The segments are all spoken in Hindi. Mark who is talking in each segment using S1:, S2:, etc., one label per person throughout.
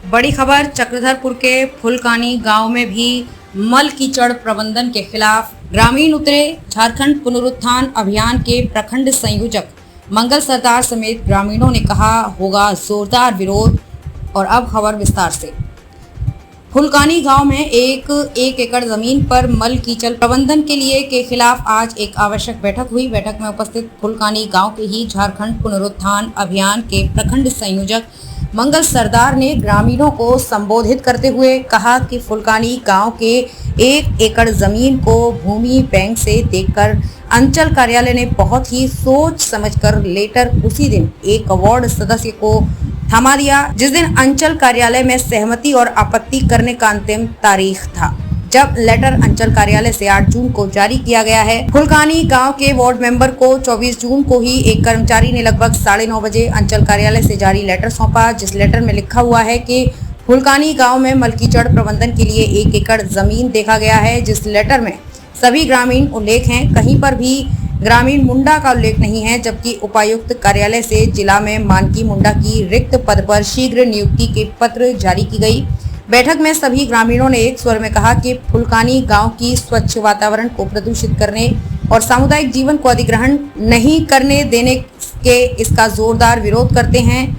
S1: बड़ी खबर चक्रधरपुर के फुलकानी गांव में भी मल कीचड़ प्रबंधन के खिलाफ ग्रामीण उतरे। झारखंड पुनरुत्थान अभियान के प्रखंड संयोजक मंगल सरदार समेत ग्रामीणों ने कहा होगा जोरदार विरोध। और अब खबर विस्तार से। फुलकानी गांव में एक एकड़ जमीन पर मल कीचड़ प्रबंधन के खिलाफ आज एक आवश्यक बैठक हुई। बैठक में उपस्थित फुलकानी गांव के ही झारखंड पुनरुत्थान अभियान के प्रखंड संयोजक मंगल सरदार ने ग्रामीणों को संबोधित करते हुए कहा कि फुलकानी गांव के 1 एकड़ जमीन को भूमि बैंक से देखकर अंचल कार्यालय ने बहुत ही सोच समझकर लेटर उसी दिन एक वार्ड सदस्य को थमा दिया, जिस दिन अंचल कार्यालय में सहमति और आपत्ति करने का अंतिम तारीख था, जब लेटर अंचल कार्यालय से 8 जून को जारी किया गया है। फुलकानी गांव के वार्ड मेंबर को 24 जून को ही एक कर्मचारी ने लगभग 9:30 बजे अंचल कार्यालय से जारी लेटर सौंपा, जिस लेटर में लिखा हुआ है कि फुलकानी गांव में मल कीचड़ प्रबंधन के लिए 1 एकड़ जमीन देखा गया है। जिस लेटर में सभी ग्रामीण उल्लेख हैं, कहीं पर भी ग्रामीण मुंडा का उल्लेख नहीं है, जबकि उपायुक्त कार्यालय से जिला में मानकी मुंडा की रिक्त पद पर शीघ्र नियुक्ति के पत्र जारी की गई। बैठक में सभी ग्रामीणों ने एक स्वर में कहा कि फुलकानी गांव की स्वच्छ वातावरण को प्रदूषित करने और सामुदायिक जीवन को अधिग्रहण नहीं करने देने के इसका जोरदार विरोध करते हैं।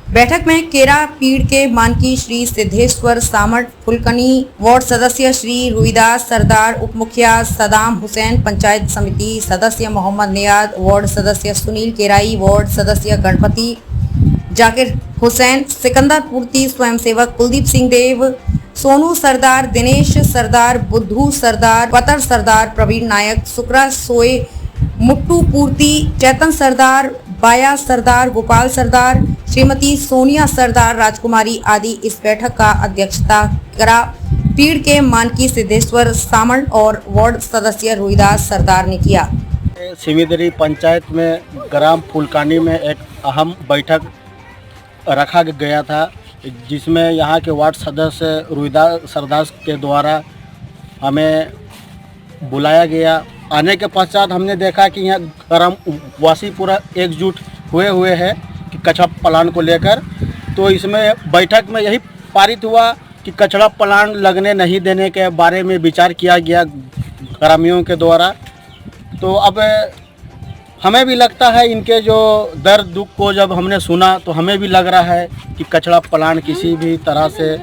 S1: बैठक में केरा पीड़ के मानकी श्री सिद्धेश्वर सामठ, फुलकानी वार्ड सदस्य श्री रुईदास सरदार, उप मुखिया सदाम हुसैन, पंचायत समिति सदस्य मोहम्मद नियाद, वार्ड सदस्य सुनील केराई, वार्ड सदस्य गणपति जाकिर हुसैन, सिकंदर पूर्ति स्वयंसेवक कुलदीप सिंह देव, सोनू सरदार, दिनेश सरदार, बुद्धू सरदार, पतर सरदार, प्रवीण नायक, सुकरा सोए, मुट्टू पूर्ति, चेतन सरदार, बाया सरदार, गोपाल सरदार, श्रीमती सोनिया सरदार, राजकुमारी आदि इस बैठक का अध्यक्षता करा पीड़ के मानकी सिद्धेश्वर सामण और वार्ड सदस्य रुईदास सरदार ने किया।
S2: सिमिदरी पंचायत में ग्राम फुलकानी में एक अहम बैठक रखा गया था, जिसमें यहाँ के वार्ड सदस्य रुईदास सरदार के द्वारा हमें बुलाया गया। आने के पश्चात हमने देखा कि यहाँ ग्रामवासी पूरा एकजुट हुए हैं कि कचरा प्लांट को लेकर। तो इसमें बैठक में यही पारित हुआ कि कचरा प्लांट लगने नहीं देने के बारे में विचार किया गया ग्रामीणों के द्वारा। तो अब हमें भी लगता है, इनके जो दर्द दुख को जब हमने सुना तो हमें भी लग रहा है कि कचरा प्लांट किसी भी तरह से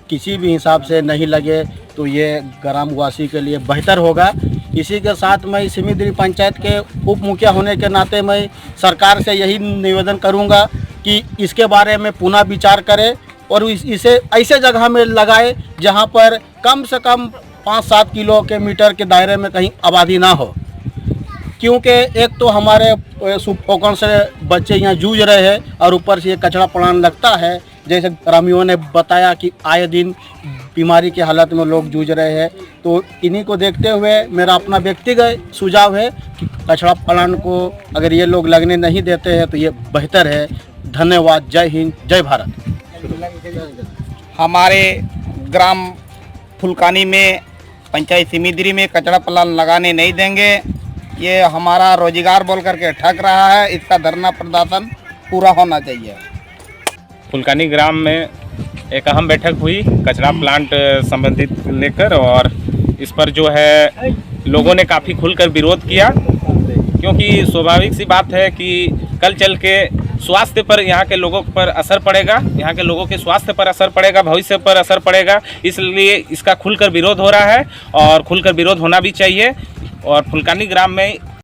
S2: किसी भी हिसाब से नहीं लगे तो ये ग्रामवासी के लिए बेहतर होगा। इसी के साथ मैं सिमिदरी पंचायत के उप मुखिया होने के नाते मैं सरकार से यही निवेदन करूंगा कि इसके बारे में पुनः विचार करे और इसे ऐसे जगह में लगाए जहां पर कम से कम 5-7 किलोमीटर के दायरे में कहीं आबादी ना हो, क्योंकि एक तो हमारे सुपोषण से बच्चे यहाँ जूझ रहे हैं और ऊपर से ये कचरा प्लांट लगता है। जैसे ग्रामीणों ने बताया कि आए दिन बीमारी की हालत में लोग जूझ रहे हैं। तो इन्हीं को देखते हुए मेरा अपना व्यक्तिगत सुझाव है कि कचरा प्लांट को अगर ये लोग लगने नहीं देते हैं तो ये बेहतर है। धन्यवाद। जय हिंद, जय भारत।
S3: हमारे ग्राम फुलकानी में पंचायत सिमिदरी में कचरा प्लांट लगाने नहीं देंगे, ये हमारा रोजगार बोल करके ठग रहा है। इसका धरना प्रदर्शन पूरा होना चाहिए।
S4: फुलकानी ग्राम में एक अहम बैठक हुई कचरा प्लांट संबंधित लेकर, और इस पर जो है लोगों ने काफ़ी खुलकर विरोध किया, क्योंकि स्वाभाविक सी बात है कि कल चल के स्वास्थ्य पर यहाँ के लोगों पर असर पड़ेगा, यहाँ के लोगों के स्वास्थ्य पर असर पड़ेगा, भविष्य पर असर पड़ेगा। इसलिए इसका खुलकर विरोध हो रहा है और खुलकर विरोध होना भी चाहिए। और फुलकानी ग्राम में